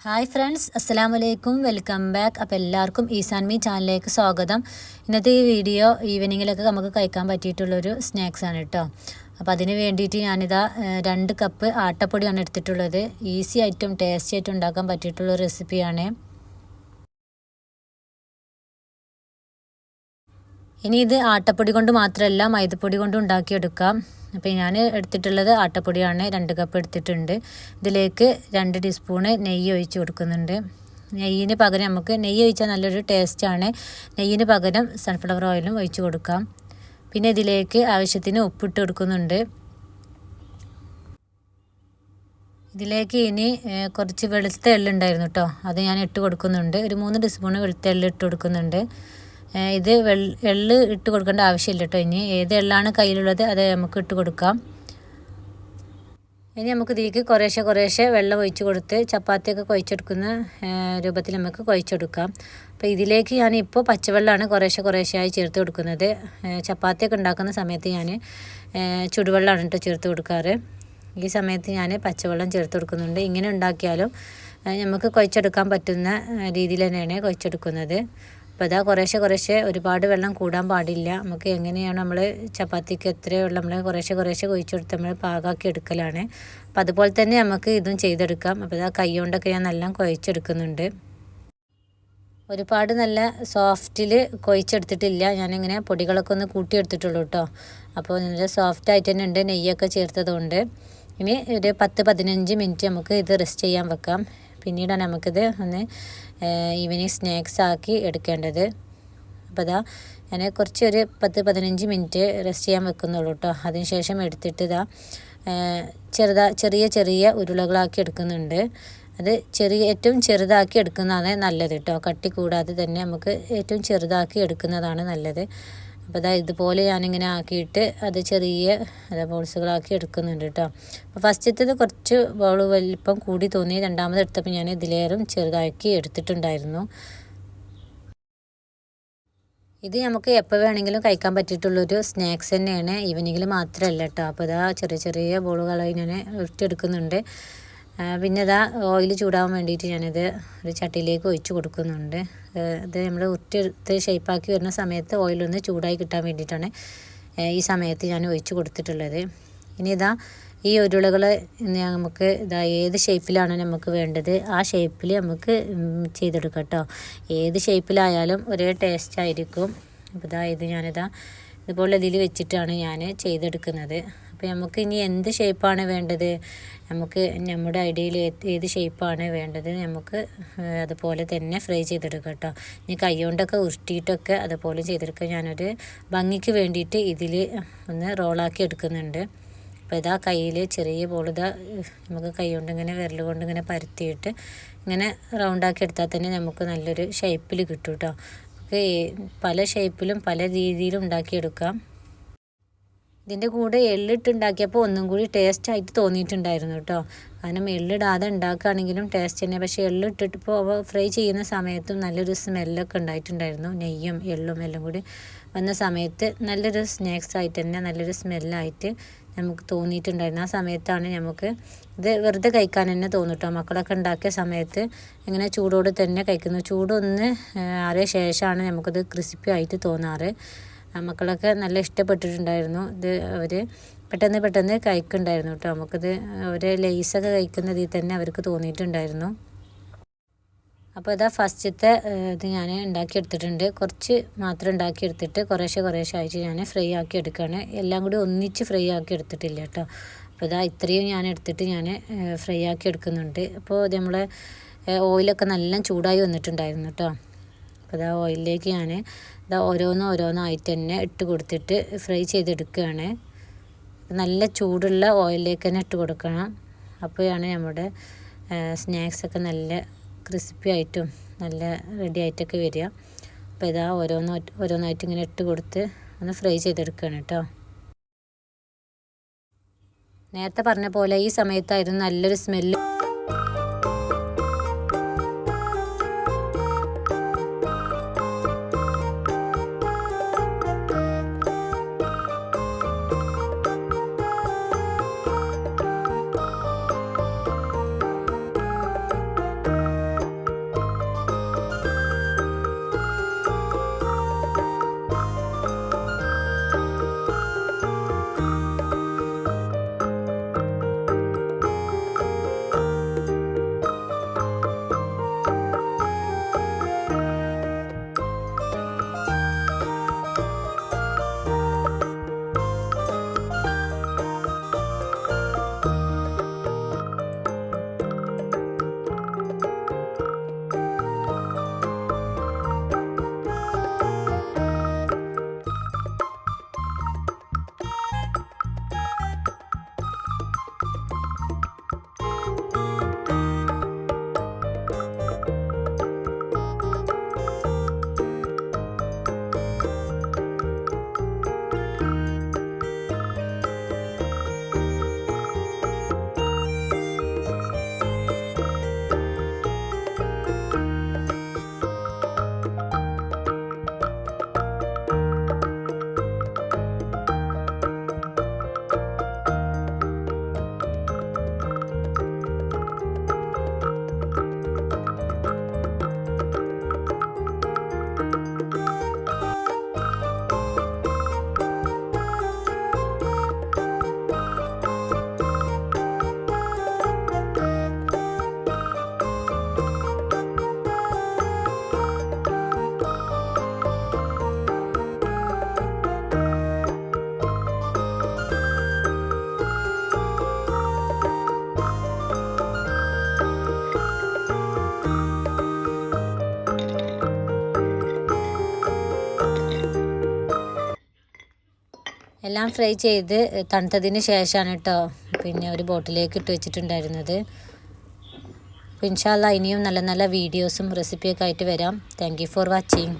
Hi friends, അസ്സലാമലൈക്കും. Welcome back. അപ്പോൾ എല്ലാവർക്കും ഈസാൻ മീ ചാനലിലേക്ക് സ്വാഗതം. ഇന്നത്തെ ഈ വീഡിയോ ഈവനിങ്ങിലൊക്കെ നമുക്ക് കഴിക്കാൻ പറ്റിയിട്ടുള്ളൊരു സ്നാക്സാണ് കേട്ടോ. അപ്പോൾ അതിന് വേണ്ടിയിട്ട് ഞാനിതാ 2 കപ്പ് ആട്ടപ്പൊടിയാണ് എടുത്തിട്ടുള്ളത്. ഈസി ആയിട്ടും ടേസ്റ്റി ആയിട്ടും ഉണ്ടാക്കാൻ പറ്റിയിട്ടുള്ള റെസിപ്പിയാണ്. ഇനി ഇത് ആട്ടപ്പൊടി കൊണ്ട് മാത്രമല്ല മൈദപ്പൊടി കൊണ്ട് ഉണ്ടാക്കിയെടുക്കാം. അപ്പോൾ ഞാൻ എടുത്തിട്ടുള്ളത് ആട്ടപ്പൊടിയാണ്. 2 കപ്പ് എടുത്തിട്ടുണ്ട്. ഇതിലേക്ക് 2 ടീസ്പൂണ് നെയ്യ് ഒഴിച്ച് കൊടുക്കുന്നുണ്ട്. നെയ്യിന് പകരം നമുക്ക് നെയ്യ് ഒഴിച്ചാൽ നല്ലൊരു ടേസ്റ്റാണ്. നെയ്യിന് പകരം സൺഫ്ലവർ ഓയിലും ഒഴിച്ച് കൊടുക്കാം. പിന്നെ ഇതിലേക്ക് ആവശ്യത്തിന് ഉപ്പിട്ട് കൊടുക്കുന്നുണ്ട്. ഇതിലേക്ക് ഇനി കുറച്ച് വെളുത്ത എള്ളുണ്ടായിരുന്നു കേട്ടോ, അത് ഞാൻ ഇട്ട് കൊടുക്കുന്നുണ്ട്. ഒരു 3 ടീസ്പൂണ് വെളുത്ത എള്ള് ഇട്ട് കൊടുക്കുന്നുണ്ട്. ഇത് എള്ള് ഇട്ട് കൊടുക്കേണ്ട ആവശ്യമില്ല കേട്ടോ. ഇനി ഏത് എള്ളാണ് കയ്യിലുള്ളത് അത് നമുക്ക് ഇട്ട് കൊടുക്കാം. ഇനി നമുക്ക് ഇതിലേക്ക് കുറേശ്ശെ വെള്ളം ഒഴിച്ച് കൊടുത്ത് ചപ്പാത്തിയൊക്കെ കുഴച്ചെടുക്കുന്ന രൂപത്തിൽ നമുക്ക് കുഴച്ചെടുക്കാം. അപ്പോൾ ഇതിലേക്ക് ഞാനിപ്പോൾ പച്ചവെള്ളമാണ് കുറേശ്ശെയായി ചേർത്ത് കൊടുക്കുന്നത്. ചപ്പാത്തിയൊക്കെ ഉണ്ടാക്കുന്ന സമയത്ത് ഞാൻ ചുടുവെള്ളമാണ് കേട്ടോ ചേർത്ത് കൊടുക്കാറ്. ഈ സമയത്ത് ഞാൻ പച്ചവെള്ളം ചേർത്ത് കൊടുക്കുന്നുണ്ട്. ഇങ്ങനെ ഉണ്ടാക്കിയാലും നമുക്ക് കുഴച്ചെടുക്കാൻ പറ്റുന്ന രീതിയിൽ തന്നെയാണ് കുഴച്ചെടുക്കുന്നത്. അപ്പോൾ അതാ കുറേശ്ശെ ഒരുപാട് വെള്ളം കൂടാൻ പാടില്ല. നമുക്ക് എങ്ങനെയാണ് നമ്മൾ ചപ്പാത്തിക്ക് എത്ര വെള്ളം നമ്മൾ കുറേശ്ശെ ഒഴിച്ചെടുത്ത് നമ്മൾ പാകാക്കി എടുക്കലാണ്. അപ്പോൾ അതുപോലെ തന്നെ നമുക്ക് ഇതും ചെയ്തെടുക്കാം. അപ്പോൾ അതാ കൈ കൊണ്ടൊക്കെ ഞാൻ നല്ല കുഴച്ചെടുക്കുന്നുണ്ട്. ഒരുപാട് നല്ല സോഫ്റ്റിൽ കുഴച്ചെടുത്തിട്ടില്ല. ഞാനിങ്ങനെ പൊടികളൊക്കെ ഒന്ന് കൂട്ടിയെടുത്തിട്ടുള്ളൂ കേട്ടോ. അപ്പോൾ നല്ല സോഫ്റ്റായിട്ട് തന്നെ ഉണ്ട് നെയ്യൊക്കെ ചേർത്തതുകൊണ്ട്. ഇനി ഒരു 10-15 മിനിറ്റ് നമുക്ക് ഇത് റെസ്റ്റ് ചെയ്യാൻ വെക്കാം. പിന്നീടാണ് നമുക്കിത് ഒന്ന് ഈവനിങ് സ്നാക്സ് ആക്കി എടുക്കേണ്ടത്. അപ്പോൾ അതാ ഞാൻ കുറച്ചൊരു 10-15 മിനിറ്റ് റെസ്റ്റ് ചെയ്യാൻ വെക്കുന്നുള്ളൂ കേട്ടോ. അതിനുശേഷം എടുത്തിട്ട് ഇതാ ചെറിയ ഉരുളകളാക്കി എടുക്കുന്നുണ്ട്. അത് ഏറ്റവും ചെറുതാക്കി എടുക്കുന്നതാണ് നല്ലത് കേട്ടോ. കട്ടി കൂടാതെ തന്നെ നമുക്ക് ഏറ്റവും ചെറുതാക്കി എടുക്കുന്നതാണ് നല്ലത്. അപ്പോൾ അതാ ഇതുപോലെ ഞാനിങ്ങനെ ആക്കിയിട്ട് അത് ബോൾസുകളാക്കി എടുക്കുന്നുണ്ട് കേട്ടോ. അപ്പോൾ ഫസ്റ്റത്തേത് കുറച്ച് ബോൾ വലിപ്പം കൂടി തോന്നി. രണ്ടാമത് എടുത്തപ്പോൾ ഞാൻ ഇതിലേറും ചെറുതാക്കി എടുത്തിട്ടുണ്ടായിരുന്നു. ഇത് നമുക്ക് എപ്പോൾ വേണമെങ്കിലും കഴിക്കാൻ പറ്റിയിട്ടുള്ളൊരു സ്നാക്സ് തന്നെയാണ്. ഈവനിങ്ങിൽ മാത്രമല്ല കേട്ടോ. അപ്പോൾ ഇതാ ചെറിയ ബോളുകളായി ഞാൻ ഉരുട്ടിയെടുക്കുന്നുണ്ട്. പിന്നെ ഇതാ ഓയിൽ ചൂടാവാൻ വേണ്ടിയിട്ട് ഞാനിത് ഒരു ചട്ടിയിലേക്ക് ഒഴിച്ച് കൊടുക്കുന്നുണ്ട്. ഇത് നമ്മൾ ഉരുട്ടിയെടുത്ത് ഷേപ്പാക്കി വരുന്ന സമയത്ത് ഓയിലൊന്ന് ചൂടായി കിട്ടാൻ വേണ്ടിയിട്ടാണ് ഈ സമയത്ത് ഞാൻ ഒഴിച്ച് കൊടുത്തിട്ടുള്ളത്. ഇനി ഇതാ ഈ ഉരുളകൾ നമുക്ക് ഏത് ഷേപ്പിലാണ് നമുക്ക് വേണ്ടത് ആ ഷേപ്പിൽ നമുക്ക് ചെയ്തെടുക്കാം കേട്ടോ. ഏത് ഷേപ്പിലായാലും ഒരേ ടേസ്റ്റ് ആയിരിക്കും. അപ്പോൾ ഇത് ഇതുപോലെ ഇതിൽ വെച്ചിട്ടാണ് ഞാൻ ചെയ്തെടുക്കുന്നത്. അപ്പോൾ നമുക്ക് ഇനി എന്ത് ഷേപ്പാണ് വേണ്ടത്, നമുക്ക് നമ്മുടെ ഐഡിയയിൽ ഏത് ഷേപ്പാണ് വേണ്ടത് നമുക്ക് അതുപോലെ തന്നെ ഫ്രൈ ചെയ്തെടുക്കാം കേട്ടോ. ഇനി കൈ കൊണ്ടൊക്കെ ഉരുട്ടിയിട്ടൊക്കെ അതുപോലെ ചെയ്തെടുക്കാം. ഞാനൊരു ഭംഗിക്ക് വേണ്ടിയിട്ട് ഇതിൽ ഒന്ന് റോളാക്കി എടുക്കുന്നുണ്ട്. അപ്പോൾ ഇതാ കയ്യിൽ ചെറിയ ബോൾ നമുക്ക് കൈ കൊണ്ട് ഇങ്ങനെ വിരൽ കൊണ്ട് ഇങ്ങനെ പരത്തിയിട്ട് ഇങ്ങനെ റൗണ്ടാക്കി എടുത്താൽ തന്നെ നമുക്ക് നല്ലൊരു ഷേപ്പിൽ കിട്ടും കേട്ടോ. നമുക്ക് പല ഷേപ്പിലും പല രീതിയിലും ഉണ്ടാക്കിയെടുക്കാം. ഇതിൻ്റെ കൂടെ എള്ളിട്ട് ഉണ്ടാക്കിയപ്പോൾ ഒന്നും കൂടി ടേസ്റ്റായിട്ട് തോന്നിയിട്ടുണ്ടായിരുന്നു കേട്ടോ. കാരണം എള്ളിടാതെ ഉണ്ടാക്കുകയാണെങ്കിലും ടേസ്റ്റ് തന്നെ. പക്ഷേ എള്ളിട്ടിട്ടിപ്പോൾ ഫ്രൈ ചെയ്യുന്ന സമയത്തും നല്ലൊരു സ്മെല്ലൊക്കെ ഉണ്ടായിട്ടുണ്ടായിരുന്നു. നെയ്യും എള്ളും എല്ലാം കൂടി വന്ന സമയത്ത് നല്ലൊരു സ്നാക്സ് ആയിട്ട് തന്നെ നല്ലൊരു സ്മെല്ലായിട്ട് നമുക്ക് തോന്നിയിട്ടുണ്ടായിരുന്നു. ആ സമയത്താണ് നമുക്ക് ഇത് വെറുതെ കഴിക്കാൻ തന്നെ തോന്നും കേട്ടോ. മക്കളൊക്കെ ഉണ്ടാക്കിയ സമയത്ത് ഇങ്ങനെ ചൂടോട് തന്നെ കഴിക്കുന്നു. ചൂടൊന്ന് ആറിയ ശേഷമാണ് നമുക്കിത് ക്രിസ്പി ആയിട്ട് തോന്നാറ്. മക്കളൊക്കെ നല്ല ഇഷ്ടപ്പെട്ടിട്ടുണ്ടായിരുന്നു. ഇത് അവർ പെട്ടെന്ന് കഴിക്കുന്നുണ്ടായിരുന്നു കേട്ടോ. നമുക്കിത് ഒരു ലേസൊക്കെ കഴിക്കുന്നതിൽ തന്നെ അവർക്ക് തോന്നിയിട്ടുണ്ടായിരുന്നു. അപ്പോൾ ഇതാ ഫസ്റ്റത്തെ ഇത് ഞാൻ ഉണ്ടാക്കിയെടുത്തിട്ടുണ്ട്. കുറച്ച് മാത്രം ഉണ്ടാക്കിയെടുത്തിട്ട് കുറേശ്ശെ ആയിട്ട് ഞാൻ ഫ്രൈ ആക്കി എടുക്കുകയാണ്. എല്ലാം കൂടി ഒന്നിച്ച് ഫ്രൈ ആക്കി എടുത്തിട്ടില്ല കേട്ടോ. അപ്പോൾ ഇതാ ഇത്രയും ഞാൻ എടുത്തിട്ട് ഞാൻ ഫ്രൈ ആക്കി എടുക്കുന്നുണ്ട്. അപ്പോൾ ഇത് നമ്മളെ ഓയിലൊക്കെ നല്ല ചൂടായി വന്നിട്ടുണ്ടായിരുന്നു കേട്ടോ. അപ്പോൾ ഇതാ ഓയിലിലേക്ക് ഞാൻ ഓരോന്നായിട്ട് തന്നെ ഇട്ട് കൊടുത്തിട്ട് ഫ്രൈ ചെയ്തെടുക്കുകയാണ്. നല്ല ചൂടുള്ള ഓയിലിലേക്ക് തന്നെ ഇട്ട് കൊടുക്കണം. അപ്പോഴാണ് നമ്മുടെ സ്നാക്സൊക്കെ നല്ല ക്രിസ്പി ആയിട്ടും നല്ല റെഡി ആയിട്ടൊക്കെ വരിക. അപ്പോൾ ഇതാ ഓരോന്നായിട്ട് ഇങ്ങനെ ഇട്ട് കൊടുത്ത് ഒന്ന് ഫ്രൈ ചെയ്തെടുക്കുകയാണ് കേട്ടോ. നേരത്തെ പറഞ്ഞ പോലെ ഈ സമയത്തായിരുന്നു നല്ലൊരു സ്മെല്ല്. എല്ലാം ഫ്രൈ ചെയ്ത് തണുത്തതിന് ശേഷമാണ് കേട്ടോ പിന്നെ ഒരു ബോട്ടിലേക്ക് ഇട്ട് വെച്ചിട്ടുണ്ടായിരുന്നത്. അപ്പോൾ ഇൻഷാ അല്ലാഹ് ഇനിയും നല്ല നല്ല വീഡിയോസും റെസിപ്പിയൊക്കെ ആയിട്ട് വരാം. Thank you for watching.